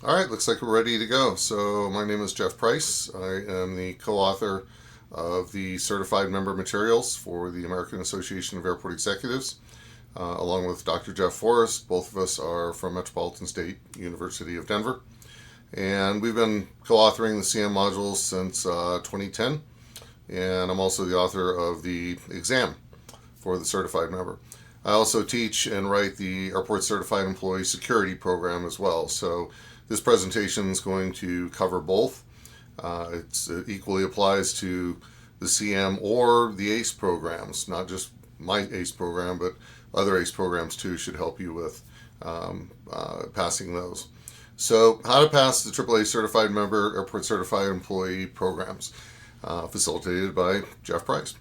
All right, looks like we're ready to go. So my name is Jeff Price. I am the co-author of the Certified Member Materials for the American Association of Airport Executives, along with Dr. Jeff Forrest. Both of us are from Metropolitan State University of Denver. And we've been co-authoring the CM modules since 2010. And I'm also the author of the exam for the Certified Member. I also teach and write the Airport Certified Employee Security Program as well. So this presentation is going to cover both. It equally applies to the CM or the ACE programs, not just my ACE program, but other ACE programs too should help you with passing those. So how to pass the AAA Certified Member Airport Certified Employee Programs, facilitated by Jeff Price.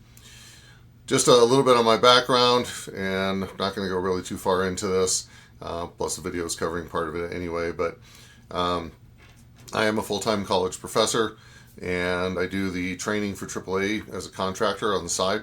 Just a little bit on my background, and I'm not going to go really too far into this, plus the video is covering part of it anyway, but I am a full-time college professor, and I do the training for AAA as a contractor on the side.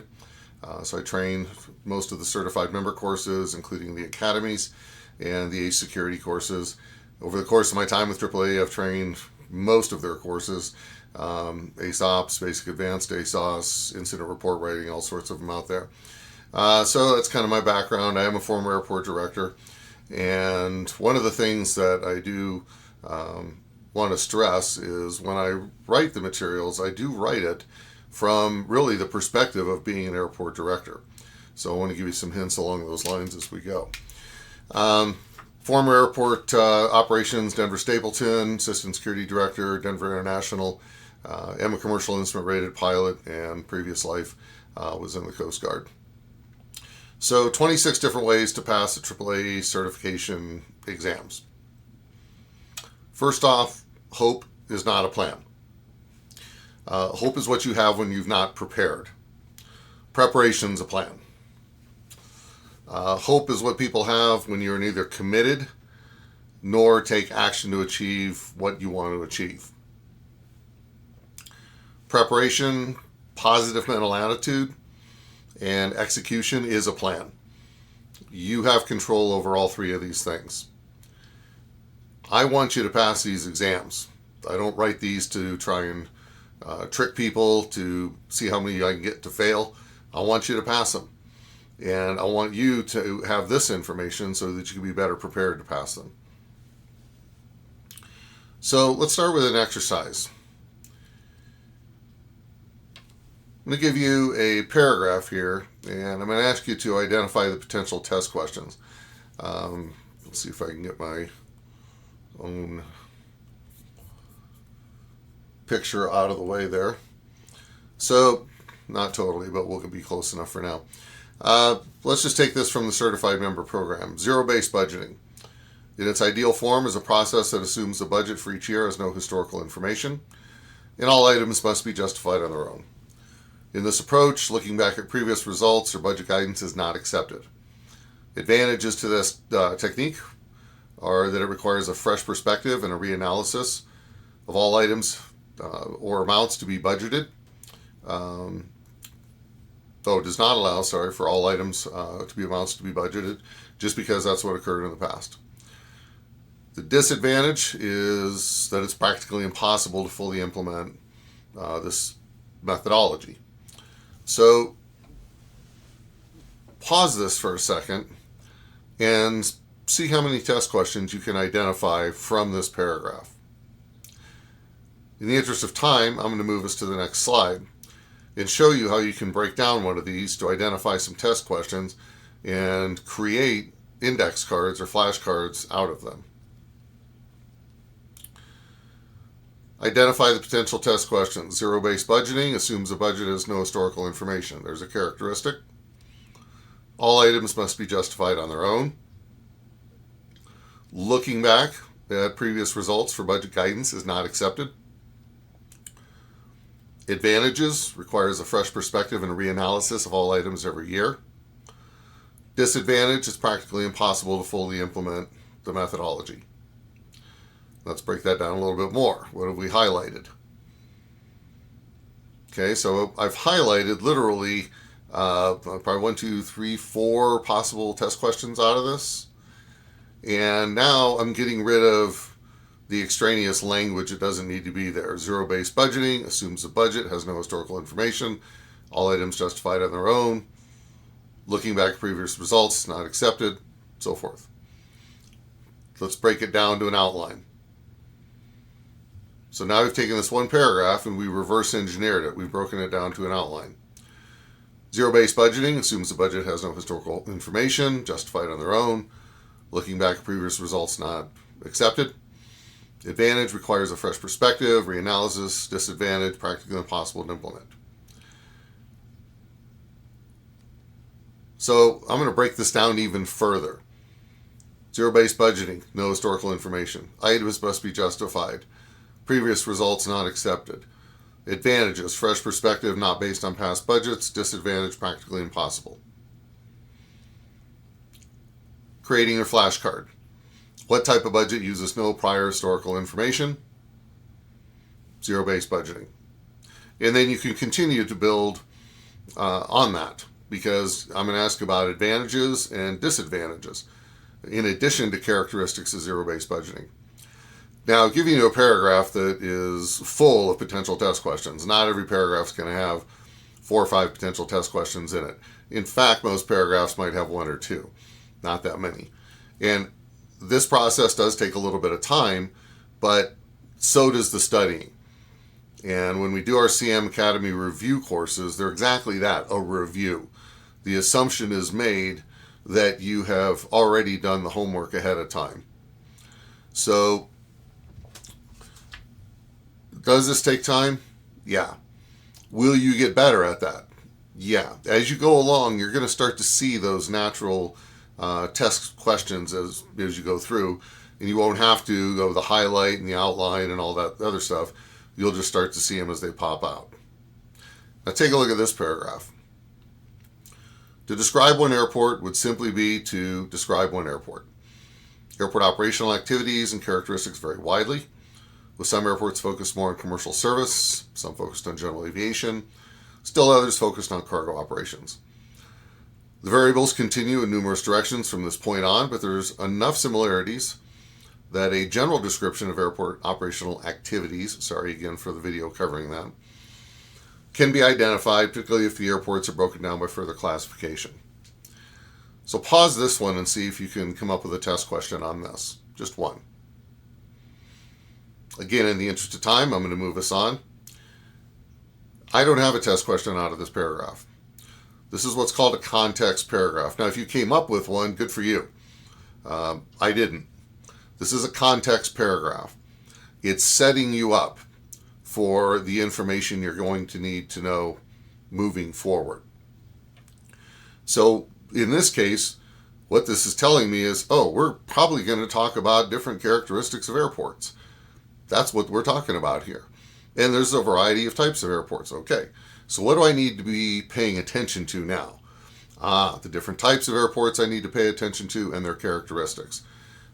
So I train most of the certified member courses, including the academies and the ACE security courses. Over the course of my time with AAA, I've trained most of their courses, ACE Ops, Basic Advanced ACE, Incident Report Writing, all sorts of them out there. So that's kind of my background. I am a former airport director, and one of the things that I do want to stress is when I write the materials, I do write it from really the perspective of being an airport director. So I want to give you some hints along those lines as we go. Former airport operations, Denver Stapleton, assistant security director, Denver International, am a commercial instrument rated pilot, and previous life was in the Coast Guard. So 26 different ways to pass the AAA certification exams. First off, hope is not a plan. Hope is what you have when you've not prepared. Preparation's a plan. Hope is what people have when you're neither committed nor take action to achieve what you want to achieve. Preparation, positive mental attitude, and execution is a plan. You have control over all three of these things. I want you to pass these exams. I don't write these to try and trick people to see how many I can get to fail. I want you to pass them. And I want you to have this information so that you can be better prepared to pass them. So let's start with an exercise. I'm going to give you a paragraph here, and I'm going to ask you to identify the potential test questions. Let's see if I can get my own picture out of the way there. So, not totally, but we'll be close enough for now. Let's just take this from the Certified Member Program. Zero-based budgeting. In its ideal form is a process that assumes the budget for each year has no historical information, and all items must be justified on their own. In this approach, looking back at previous results or budget guidance is not accepted. Advantages to this technique are that it requires a fresh perspective and a reanalysis of all items or amounts to be budgeted. Though it does not allow, for all items to be amounts to be budgeted, just because that's what occurred in the past. The disadvantage is that it's practically impossible to fully implement this methodology. So pause this for a second and see how many test questions you can identify from this paragraph. In the interest of time, I'm going to move us to the next slide and show you how you can break down one of these to identify some test questions and create index cards or flashcards out of them. Identify the potential test questions. Zero-based budgeting assumes the budget has no historical information. There's a characteristic. All items must be justified on their own. Looking back at previous results for budget guidance is not accepted. Advantages requires a fresh perspective and a reanalysis of all items every year. Disadvantage, it's practically impossible to fully implement the methodology. Let's break that down a little bit more. What have we highlighted? Okay, so I've highlighted literally probably 1, 2, 3, 4 possible test questions out of this. And now I'm getting rid of the extraneous language that doesn't need to be there. Zero-based budgeting assumes the budget has no historical information, all items justified on their own, looking back at previous results, not accepted, so forth. Let's break it down to an outline. So now we've taken this one paragraph and we reverse engineered it. We've broken it down to an outline. Zero-based budgeting assumes the budget has no historical information, justified on their own, looking back at previous results, not accepted. Advantage requires a fresh perspective, reanalysis. Disadvantage, practically impossible to implement. So I'm going to break this down even further. Zero-based budgeting, no historical information. Items must be justified. Previous results not accepted. Advantages, fresh perspective not based on past budgets. Disadvantage, practically impossible. Creating your flashcard. What type of budget uses no prior historical information? Zero-based budgeting. And then you can continue to build on that, because I'm going to ask about advantages and disadvantages in addition to characteristics of zero-based budgeting. Now, I'll give you a paragraph that is full of potential test questions. Not every paragraph is going to have 4 or 5 potential test questions in it. In fact, most paragraphs might have 1 or 2, not that many. And this process does take a little bit of time, but so does the studying. And when we do our CM Academy review courses, they're exactly that, a review. The assumption is made that you have already done the homework ahead of time. So, does this take time? Yeah. Will you get better at that? Yeah. As you go along, you're going to start to see those natural test questions as you go through, and you won't have to go the highlight and the outline and all that other stuff. You'll just start to see them as they pop out. Now take a look at this paragraph. To describe one airport would simply be to describe one airport. Airport operational activities and characteristics vary widely, with some airports focused more on commercial service, some focused on general aviation, still others focused on cargo operations. The variables continue in numerous directions from this point on, but there's enough similarities that a general description of airport operational activities, sorry again for the video covering that, can be identified, particularly if the airports are broken down by further classification. So pause this one and see if you can come up with a test question on this. Just one. Again, in the interest of time, I'm going to move us on. I don't have a test question out of this paragraph. This is what's called a context paragraph. Now, if you came up with one, good for you. I didn't. This is a context paragraph. It's setting you up for the information you're going to need to know moving forward. So in this case, what this is telling me is, oh, we're probably going to talk about different characteristics of airports. That's what we're talking about here. And there's a variety of types of airports. Okay, so what do I need to be paying attention to now? The different types of airports I need to pay attention to and their characteristics.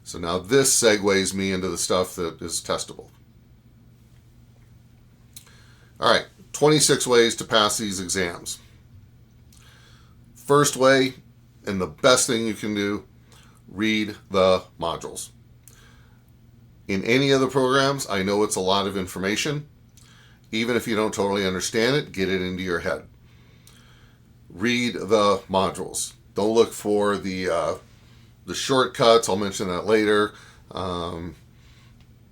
So now this segues me into the stuff that is testable. All right, 26 ways to pass these exams. First way, and the best thing you can do, read the modules. In any of the programs, I know it's a lot of information. Even if you don't totally understand it, get it into your head. Read the modules. Don't look for the shortcuts. I'll mention that later.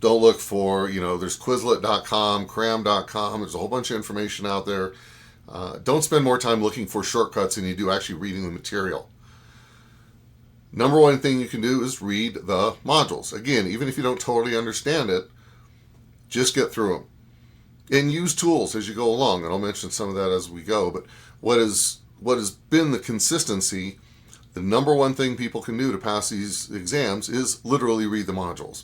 Don't look for, there's Quizlet.com, Cram.com. There's a whole bunch of information out there. Don't spend more time looking for shortcuts than you do actually reading the material. Number one thing you can do is read the modules. Again, even if you don't totally understand it, just get through them. And use tools as you go along. And I'll mention some of that as we go. But what has been the consistency, the number one thing people can do to pass these exams is literally read the modules.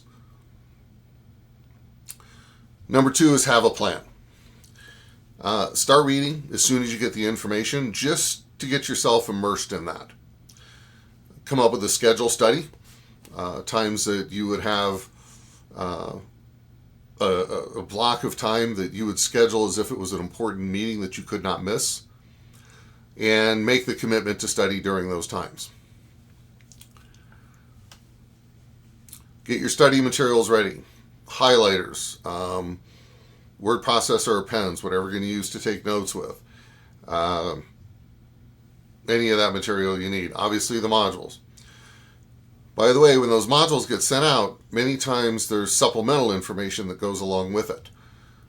Number two is have a plan. Start reading as soon as you get the information, just to get yourself immersed in that. Come up with a schedule study, times that you would have a block of time that you would schedule as if it was an important meeting that you could not miss, and make the commitment to study during those times. Get your study materials ready. highlighters, word processor or pens, whatever you're going to use to take notes with. Any of that material you need. Obviously the modules. By the way, when those modules get sent out, many times there's supplemental information that goes along with it.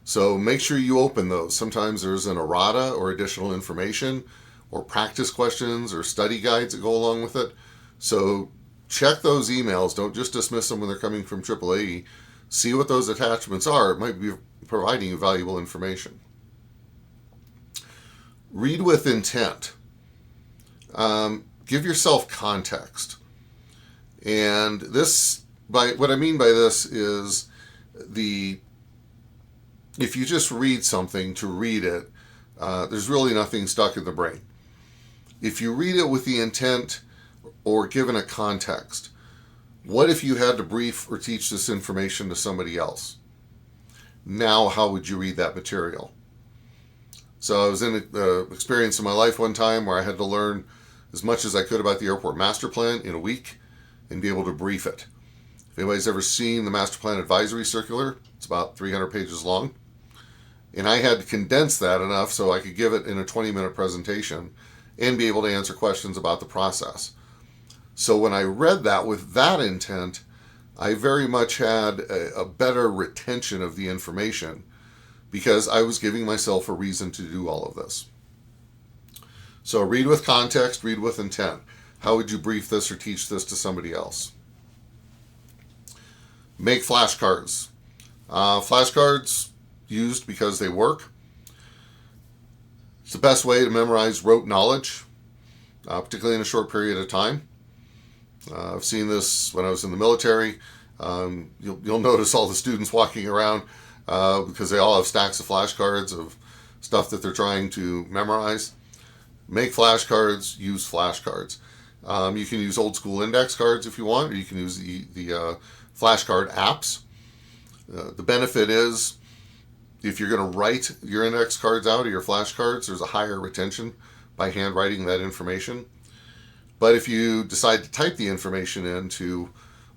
So make sure you open those. Sometimes there's an errata or additional information or practice questions or study guides that go along with it. So check those emails. Don't just dismiss them when they're coming from AAAE. See what those attachments are. It might be providing you valuable information. Read with intent. Give yourself context. And this, what I mean by this is if you just read something to read it, there's really nothing stuck in the brain. If you read it with the intent or given a context, what if you had to brief or teach this information to somebody else? Now, how would you read that material? So I was in an experience in my life one time where I had to learn as much as I could about the airport master plan in a week and be able to brief it. If anybody's ever seen the master plan advisory circular, it's about 300 pages long. And I had to condense that enough so I could give it in a 20-minute presentation and be able to answer questions about the process. So when I read that with that intent, I very much had a better retention of the information because I was giving myself a reason to do all of this. So read with context, read with intent. How would you brief this or teach this to somebody else? Make flashcards. Flashcards used because they work. It's the best way to memorize rote knowledge, particularly in a short period of time. I've seen this when I was in the military. You'll notice all the students walking around because they all have stacks of flashcards of stuff that they're trying to memorize. Make flashcards, use flashcards. You can use old school index cards if you want, or you can use the flashcard apps. The benefit is if you're going to write your index cards out or your flashcards, there's a higher retention by handwriting that information. But if you decide to type the information into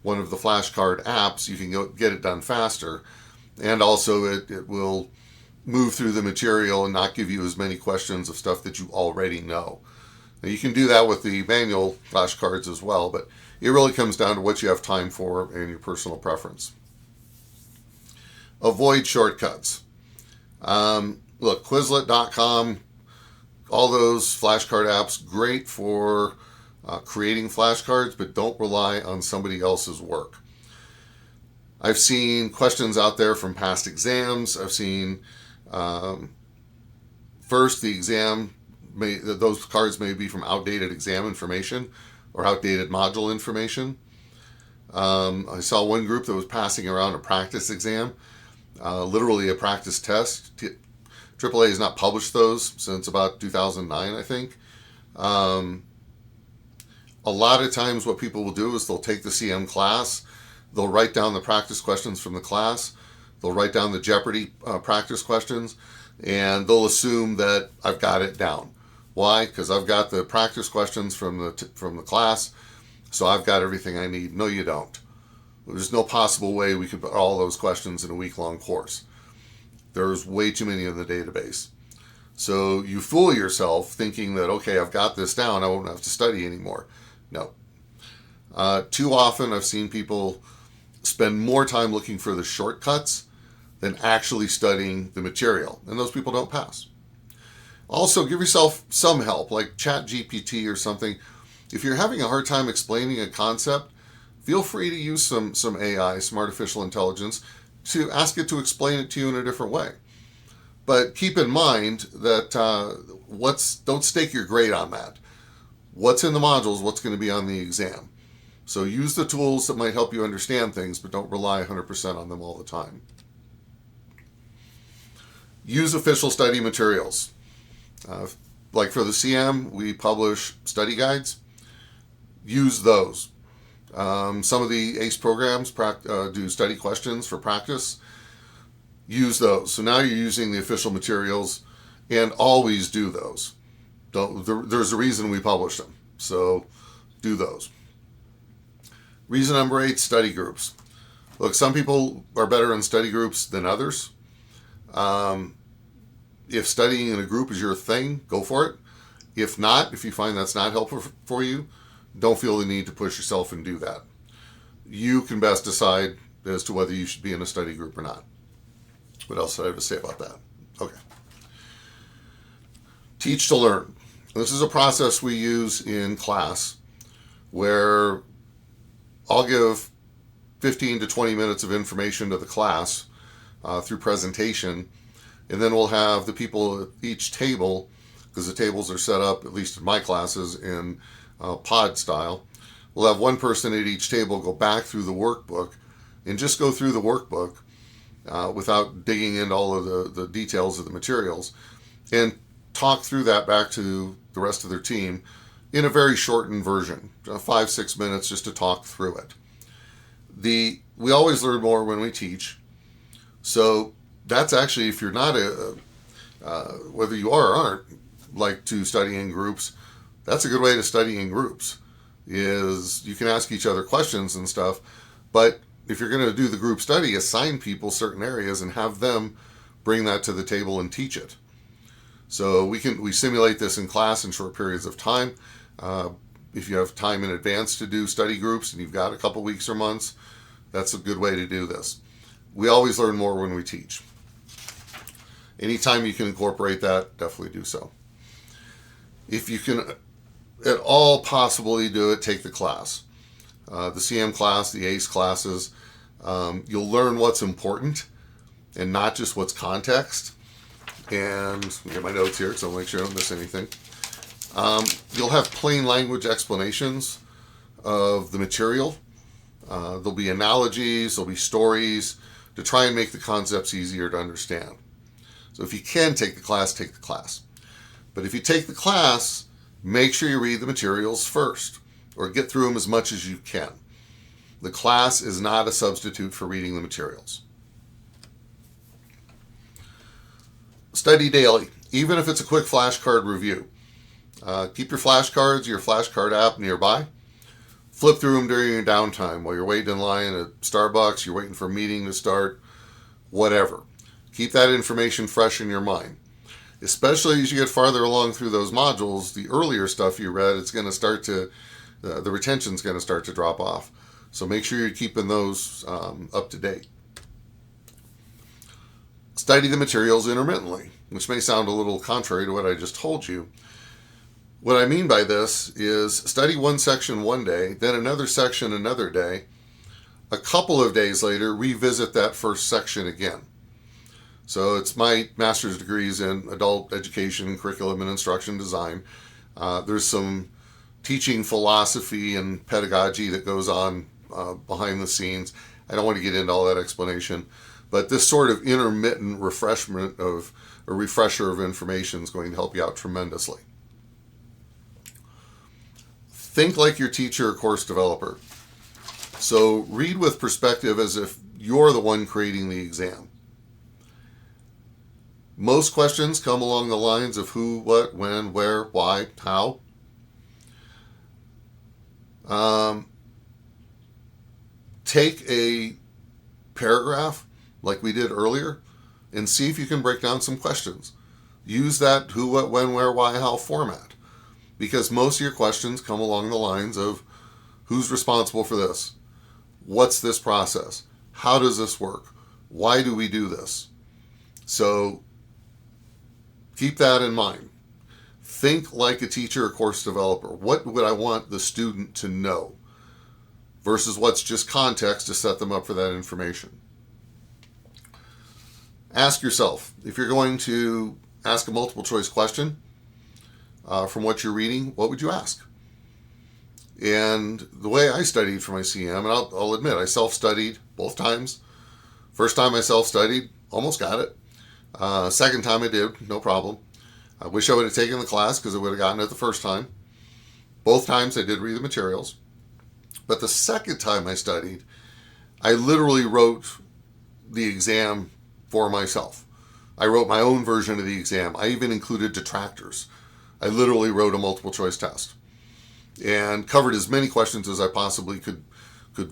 one of the flashcard apps, you can get it done faster. And also it will move through the material and not give you as many questions of stuff that you already know. Now, you can do that with the manual flashcards as well, but it really comes down to what you have time for and your personal preference. Avoid shortcuts. Look, Quizlet.com, all those flashcard apps, great for creating flashcards, but don't rely on somebody else's work. I've seen questions out there from past exams. I've seen first the exam, those cards may be from outdated exam information or outdated module information. I saw one group that was passing around a practice exam, literally a practice test. AAA has not published those since about 2009, I think. A lot of times what people will do is they'll take the CM class, they'll write down the practice questions from the class, they'll write down the Jeopardy practice questions, and they'll assume that I've got it down. Why? Because I've got the practice questions from the class, so I've got everything I need. No, you don't. There's no possible way we could put all those questions in a week-long course. There's way too many in the database. So you fool yourself thinking that, okay, I've got this down, I won't have to study anymore. No. Too often I've seen people spend more time looking for the shortcuts than actually studying the material, and those people don't pass. Also, give yourself some help, like ChatGPT or something. If you're having a hard time explaining a concept, feel free to use some AI, some artificial intelligence, to ask it to explain it to you in a different way. But keep in mind that don't stake your grade on that. What's in the modules, what's going to be on the exam. So use the tools that might help you understand things, but don't rely 100% on them all the time. Use official study materials. Like for the CM, we publish study guides. Use those. Some of the ACE programs do study questions for practice. Use those. So now you're using the official materials, and always do those. There's a reason we publish them, so do those. Reason number 8, study groups. Look, some people are better in study groups than others. If studying in a group is your thing, go for it. If not, if you find that's not helpful for you, don't feel the need to push yourself and do that. You can best decide as to whether you should be in a study group or not. What else did I have to say about that? Okay. Teach to learn. This is a process we use in class where I'll give 15 to 20 minutes of information to the class through presentation, and then we'll have the people at each table, because the tables are set up, at least in my classes, in pod style. We'll have one person at each table go back through the workbook and just go through the workbook without digging into all of the details of the materials, and talk through that back to the rest of their team in a very shortened version, 5-6 minutes just to talk through it. We always learn more when we teach, so that's actually, if you're not whether you are or aren't like to study in groups, that's a good way to study in groups, is you can ask each other questions and stuff, but if you're going to do the group study, assign people certain areas and have them bring that to the table and teach it. So we simulate this in class in short periods of time. If you have time in advance to do study groups and you've got a couple weeks or months, that's a good way to do this. We always learn more when we teach. Anytime you can incorporate that, definitely do so. If you can at all possibly do it, take the class. The CM class, the ACE classes, you'll learn what's important and not just what's context. And let me get my notes here so I'll make sure I don't miss anything. You'll have plain language explanations of the material. There'll be analogies, there'll be stories to try and make the concepts easier to understand. So if you can take the class, take the class. But if you take the class, make sure you read the materials first, or get through them as much as you can. The class is not a substitute for reading the materials. Study daily, even if it's a quick flashcard review. Keep your flashcards, your flashcard app nearby. Flip through them during your downtime while you're waiting in line at Starbucks, you're waiting for a meeting to start, whatever. Keep that information fresh in your mind. Especially as you get farther along through those modules, the earlier stuff you read, it's going to start to, the retention's going to start to drop off. So make sure you're keeping those up to date. Study the materials intermittently, which may sound a little contrary to what I just told you. What I mean by this is study one section one day, then another section another day. A couple of days later, revisit that first section again. So it's my master's degrees in adult education, curriculum, and instruction design. There's some teaching philosophy and pedagogy that goes on behind the scenes. I don't want to get into all that explanation, but this sort of intermittent refresher of information is going to help you out tremendously. Think like your teacher or course developer. So read with perspective as if you're the one creating the exam. Most questions come along the lines of who, what, when, where, why, how. Take a paragraph like we did earlier and see if you can break down some questions. Use that who, what, when, where, why, how format, because most of your questions come along the lines of who's responsible for this? What's this process? How does this work? Why do we do this? So keep that in mind. Think like a teacher or course developer. What would I want the student to know versus what's just context to set them up for that information? Ask yourself, if you're going to ask a multiple choice question from what you're reading, what would you ask? And the way I studied for my CM, and I'll admit, I self-studied both times. First time I self-studied, almost got it. Second time I did, no problem. I wish I would have taken the class because I would have gotten it the first time. Both times I did read the materials. But the second time I studied, I literally wrote the exam for myself. I wrote my own version of the exam. I even included detractors. I literally wrote a multiple choice test and covered as many questions as I possibly could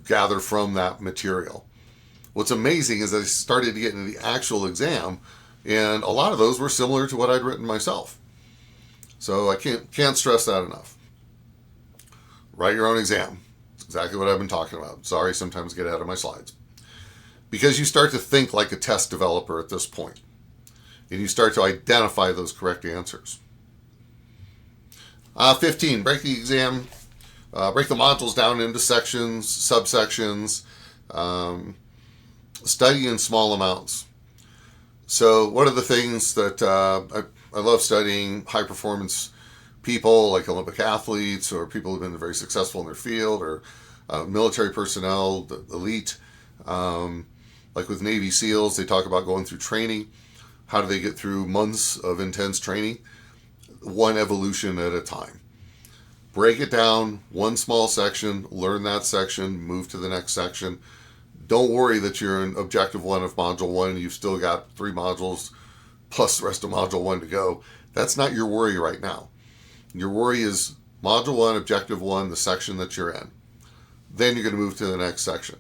gather from that material. What's amazing is I started to get into the actual exam, and a lot of those were similar to what I'd written myself. So I can't stress that enough. Write your own exam. It's exactly what I've been talking about. Sorry, sometimes I get ahead of my slides. Because you start to think like a test developer at this point, and you start to identify those correct answers. 15, break the exam, break the modules down into sections, subsections, study in small amounts. So one of the things that I love studying high performance people like Olympic athletes or people who've been very successful in their field, or military personnel, the elite. Like with Navy SEALs, they talk about going through training. How do they get through months of intense training? One evolution at a time. Break it down, one small section, learn that section, move to the next section. Don't worry that you're in Objective 1 of Module 1 and you've still got 3 modules plus the rest of Module 1 to go. That's not your worry right now. Your worry is Module 1, Objective 1, the section that you're in. Then you're going to move to the next section.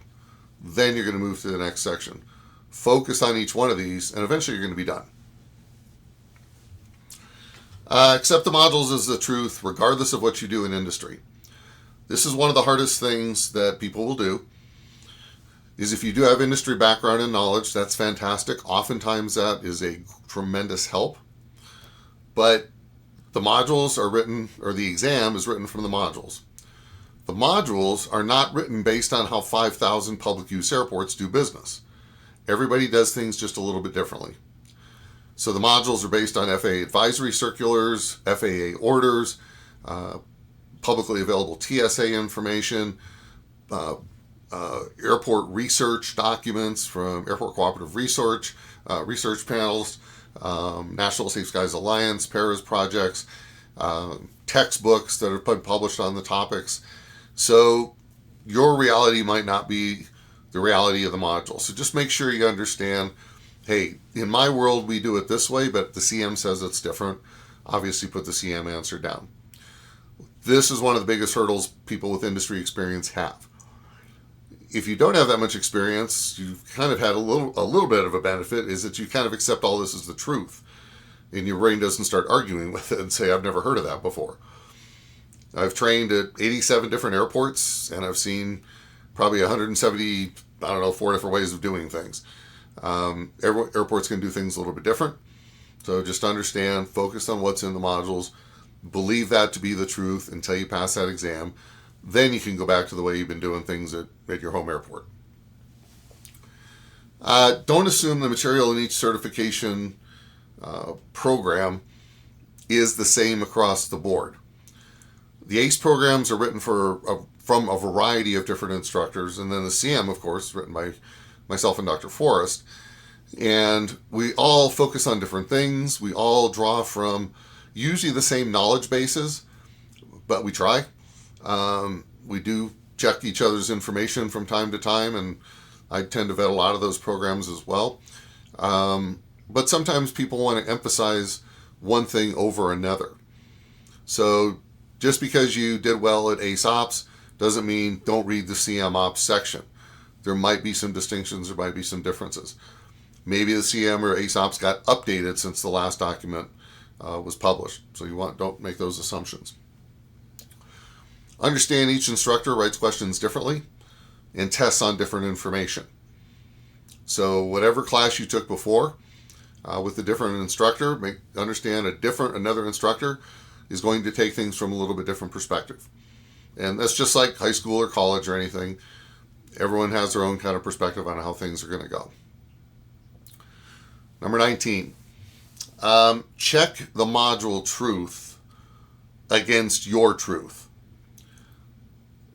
Then you're going to move to the next section. Focus on each one of these, and eventually you're going to be done. Accept the modules as the truth, regardless of what you do in industry. This is one of the hardest things that people will do, is if you do have industry background and knowledge, that's fantastic. Oftentimes that is a tremendous help. But the modules are written, or the exam is written from the modules. The modules are not written based on how 5,000 public use airports do business. Everybody does things just a little bit differently. So the modules are based on FAA advisory circulars, FAA orders, publicly available TSA information, airport research documents from Airport Cooperative Research, research panels, National Safe Skies Alliance, PARAS projects, textbooks that have been published on the topics. So your reality might not be the reality of the module. So just make sure you understand, hey, in my world we do it this way, but the CM says it's different. Obviously put the CM answer down. This is one of the biggest hurdles people with industry experience have. If you don't have that much experience, you've kind of had a little bit of a benefit, is that you kind of accept all this as the truth, and your brain doesn't start arguing with it and say, I've never heard of that before. I've trained at 87 different airports, and I've seen probably 170, 4 different ways of doing things. Airports can do things a little bit different. So just understand, focus on what's in the modules, believe that to be the truth until you pass that exam. Then you can go back to the way you've been doing things at your home airport. Don't assume the material in each certification program is the same across the board. The ACE programs are written from a variety of different instructors, and then the CM, of course, written by myself and Dr. Forrest. And we all focus on different things. We all draw from usually the same knowledge bases, but we try. We do check each other's information from time to time, and I tend to vet a lot of those programs as well. But sometimes people want to emphasize one thing over another. So just because you did well at ACE Ops doesn't mean don't read the CM Ops section. There might be some distinctions, there might be some differences. Maybe the CM or ACE Ops got updated since the last document was published. So don't make those assumptions. Understand each instructor writes questions differently and tests on different information. So whatever class you took before with a different instructor, understand another instructor is going to take things from a little bit different perspective. And that's just like high school or college or anything. Everyone has their own kind of perspective on how things are going to go. Number 19, check the module truth against your truth.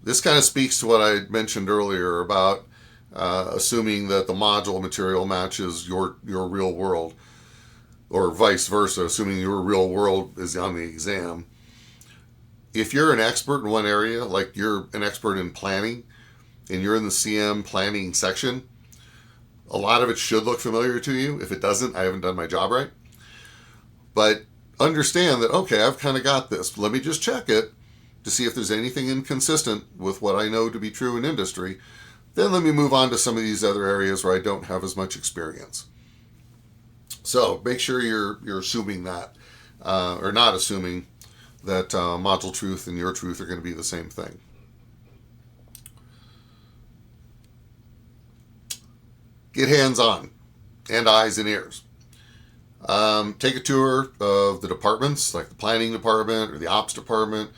This kind of speaks to what I mentioned earlier about assuming that the module material matches your real world, or vice versa, assuming your real world is on the exam. If you're an expert in one area, like you're an expert in planning, and you're in the CM planning section, a lot of it should look familiar to you. If it doesn't, I haven't done my job right. But understand that, okay, I've kind of got this. Let me just check it to see if there's anything inconsistent with what I know to be true in industry. Then let me move on to some of these other areas where I don't have as much experience. So make sure you're assuming that, or not assuming that module truth and your truth are going to be the same thing. Get hands-on and eyes and ears. Take a tour of the departments, like the planning department or the ops department.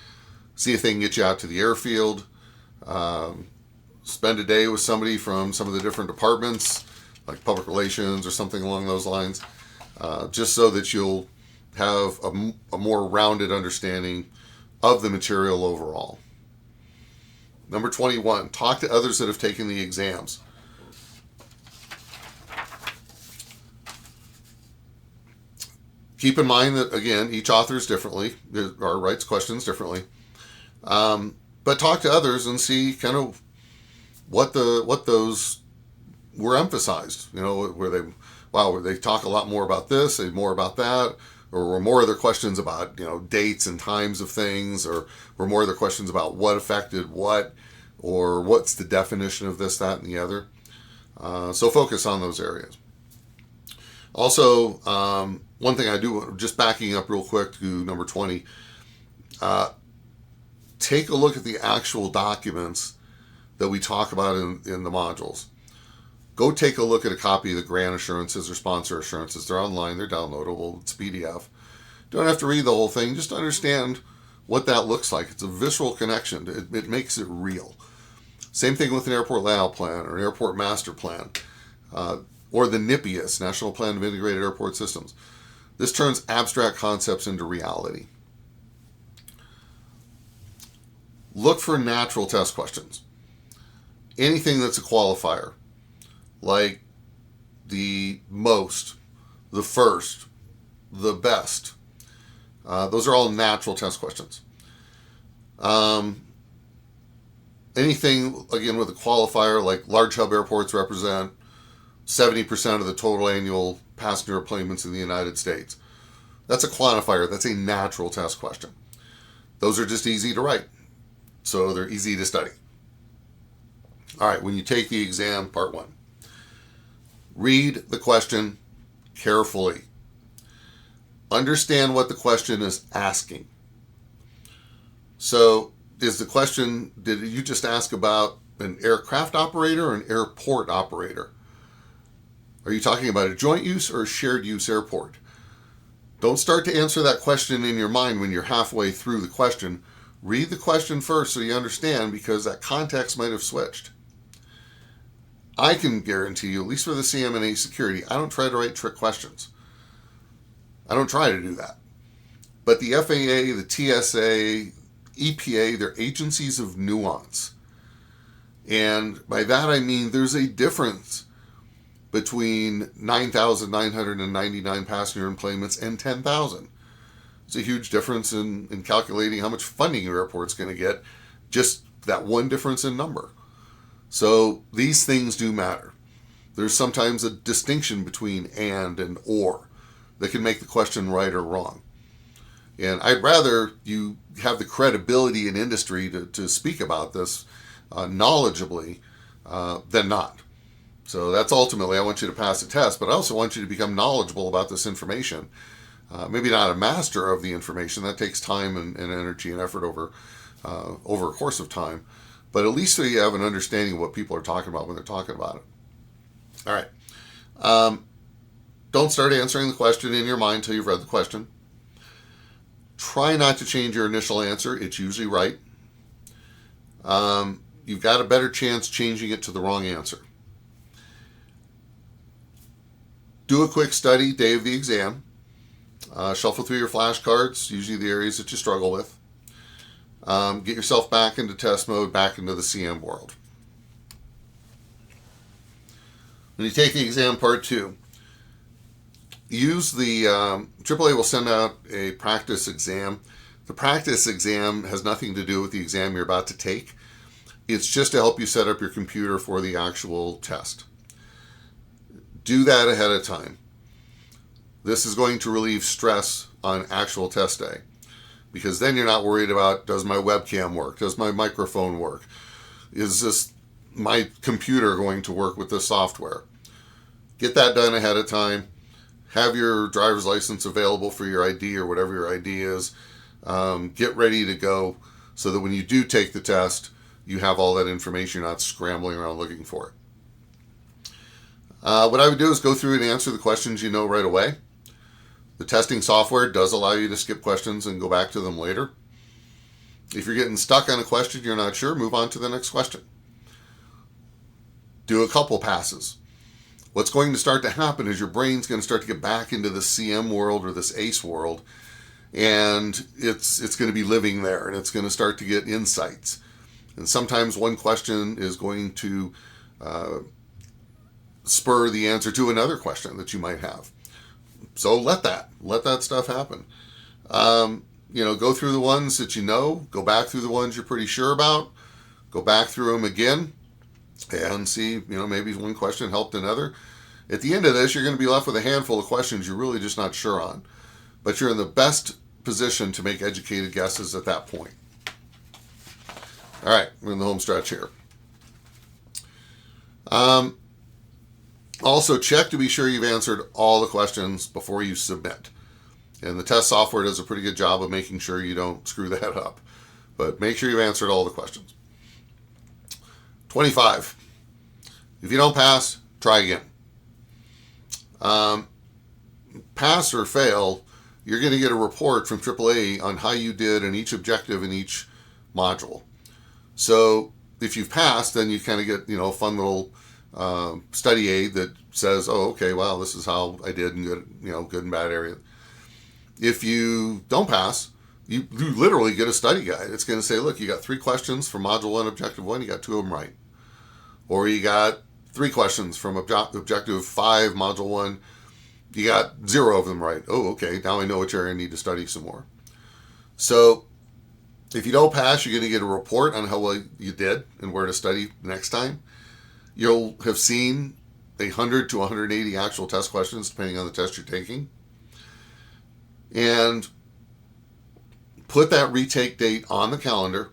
See if they can get you out to the airfield. Spend a day with somebody from some of the different departments, like public relations or something along those lines, just so that you'll have a more rounded understanding of the material overall. Number 21, talk to others that have taken the exams. Keep in mind that, again, each author is differently, or writes questions differently. But talk to others and see kind of what those were emphasized. You know, where they talk a lot more about this, they more about that, or were more of their questions about, you know, dates and times of things, or were more of their questions about what affected what, or what's the definition of this, that, and the other. So focus on those areas. Also, one thing I do, just backing up real quick to number 20, take a look at the actual documents that we talk about in the modules. Go take a look at a copy of the grant assurances or sponsor assurances. They're online, they're downloadable, it's PDF. Don't have to read the whole thing, just understand what that looks like. It's a visceral connection. It makes it real. Same thing with an airport layout plan or an airport master plan. Or the NIPIAS, National Plan of Integrated Airport Systems. This turns abstract concepts into reality. Look for natural test questions. Anything that's a qualifier, like the most, the first, the best. Those are all natural test questions. Anything, again, with a qualifier, like large hub airports represent 70% of the total annual passenger enplanements in the United States. That's a quantifier. That's a natural test question. Those are just easy to write, so they're easy to study. All right, when you take the exam, part 1, read the question carefully. Understand what the question is asking. So, is the question, did you just ask about an aircraft operator or an airport operator? Are you talking about a joint use or a shared use airport? Don't start to answer that question in your mind when you're halfway through the question. Read the question first so you understand, because that context might have switched. I can guarantee you, at least for the CMNA security, I don't try to write trick questions. I don't try to do that. But the FAA, the TSA, EPA, they're agencies of nuance. And by that I mean there's a difference between 9,999 passenger enplanements and 10,000. It's a huge difference in calculating how much funding your airport's going to get, just that one difference in number. So these things do matter. There's sometimes a distinction between and or that can make the question right or wrong. And I'd rather you have the credibility in industry to speak about this knowledgeably than not. So that's ultimately, I want you to pass the test, but I also want you to become knowledgeable about this information. Maybe not a master of the information, that takes time and energy and effort over a course of time, but at least so you have an understanding of what people are talking about when they're talking about it. All right. Don't start answering the question in your mind until you've read the question. Try not to change your initial answer. It's usually right. You've got a better chance changing it to the wrong answer. Do a quick study day of the exam. Shuffle through your flashcards, usually the areas that you struggle with. Get yourself back into test mode, back into the CM world. When you take the exam part 2, use the AAA will send out a practice exam. The practice exam has nothing to do with the exam you're about to take. It's just to help you set up your computer for the actual test. Do that ahead of time. This is going to relieve stress on actual test day, because then you're not worried about, does my webcam work? Does my microphone work? Is this my computer going to work with this software? Get that done ahead of time. Have your driver's license available for your ID or whatever your ID is. Get ready to go so that when you do take the test, you have all that information. You're not scrambling around looking for it. What I would do is go through and answer the questions you know right away. The testing software does allow you to skip questions and go back to them later. If you're getting stuck on a question you're not sure, move on to the next question. Do a couple passes. What's going to start to happen is your brain's going to start to get back into the CM world or this ACE world, and it's going to be living there, and it's going to start to get insights. And sometimes one question is going to spur the answer to another question that you might have. So let that stuff happen. Go through the ones that you know, go back through the ones you're pretty sure about, go back through them again, and see, maybe one question helped another. At the end of this, you're going to be left with a handful of questions you're really just not sure on. But you're in the best position to make educated guesses at that point. All right, we're in the home stretch here. Also, check to be sure you've answered all the questions before you submit. And the test software does a pretty good job of making sure you don't screw that up. But make sure you've answered all the questions. 25. If you don't pass, try again. Pass or fail, you're going to get a report from AAAE on how you did in each objective in each module. So if you've passed, then you kind of get a fun little study aid that says, oh, okay, wow, this is how I did in good and bad area. If you don't pass, you literally get a study guide. It's going to say, look, you got 3 questions from Module 1, Objective 1, you got 2 of them right. Or you got 3 questions from Objective 5, Module 1, you got 0 of them right. Oh, okay, now I know which area I need to study some more. So if you don't pass, you're going to get a report on how well you did and where to study next time. You'll have seen 100 to 180 actual test questions, depending on the test you're taking. And put that retake date on the calendar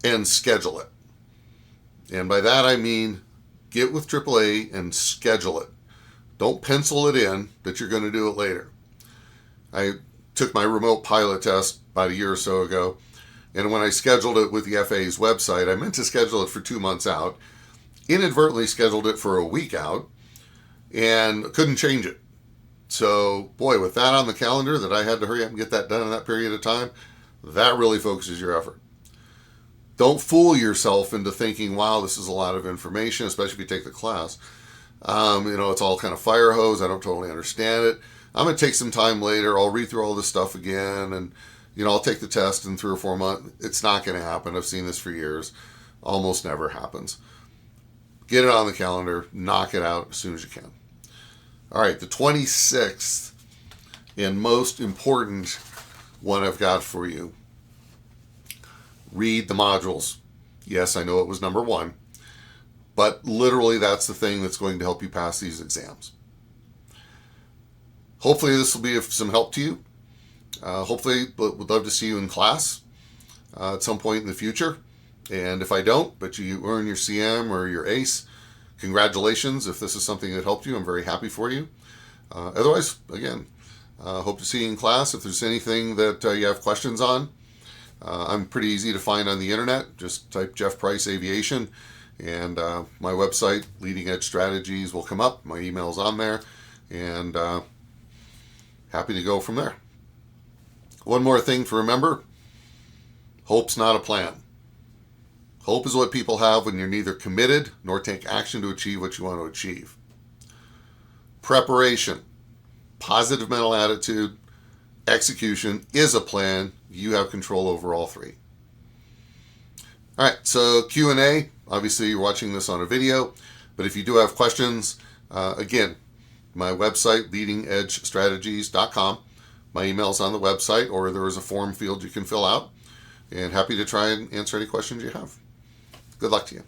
and schedule it. And by that I mean get with AAA and schedule it. Don't pencil it in that you're going to do it later. I took my remote pilot test about a year or so ago, and when I scheduled it with the FAA's website, I meant to schedule it for 2 months out, inadvertently scheduled it for a week out, and couldn't change it. So, boy, with that on the calendar that I had to hurry up and get that done in that period of time, that really focuses your effort. Don't fool yourself into thinking, wow, this is a lot of information, especially if you take the class. It's all kind of fire hose. I don't totally understand it. I'm going to take some time later. I'll read through all this stuff again, and, I'll take the test in 3 or 4 months. It's not going to happen. I've seen this for years. Almost never happens. Get it on the calendar. Knock it out as soon as you can. All right, the 26th and most important one I've got for you. Read the modules. Yes, I know it was number 1, but literally that's the thing that's going to help you pass these exams. Hopefully this will be of some help to you. Hopefully would love to see you in class at some point in the future. And if I don't, but you earn your CM or your ACE, congratulations. If this is something that helped you, I'm very happy for you. Otherwise, again, hope to see you in class. If there's anything that you have questions on, I'm pretty easy to find on the internet. Just type Jeff Price Aviation, and my website, Leading Edge Strategies, will come up. My email's on there, and happy to go from there. One more thing to remember: hope's not a plan. Hope is what people have when you're neither committed nor take action to achieve what you want to achieve. Preparation, positive mental attitude, execution is a plan. You have control over all 3. All right, so Q&A. Obviously, you're watching this on a video, but if you do have questions, again, my website, leadingedgestrategies.com. My email's on the website, or there is a form field you can fill out, and happy to try and answer any questions you have. Good luck to you.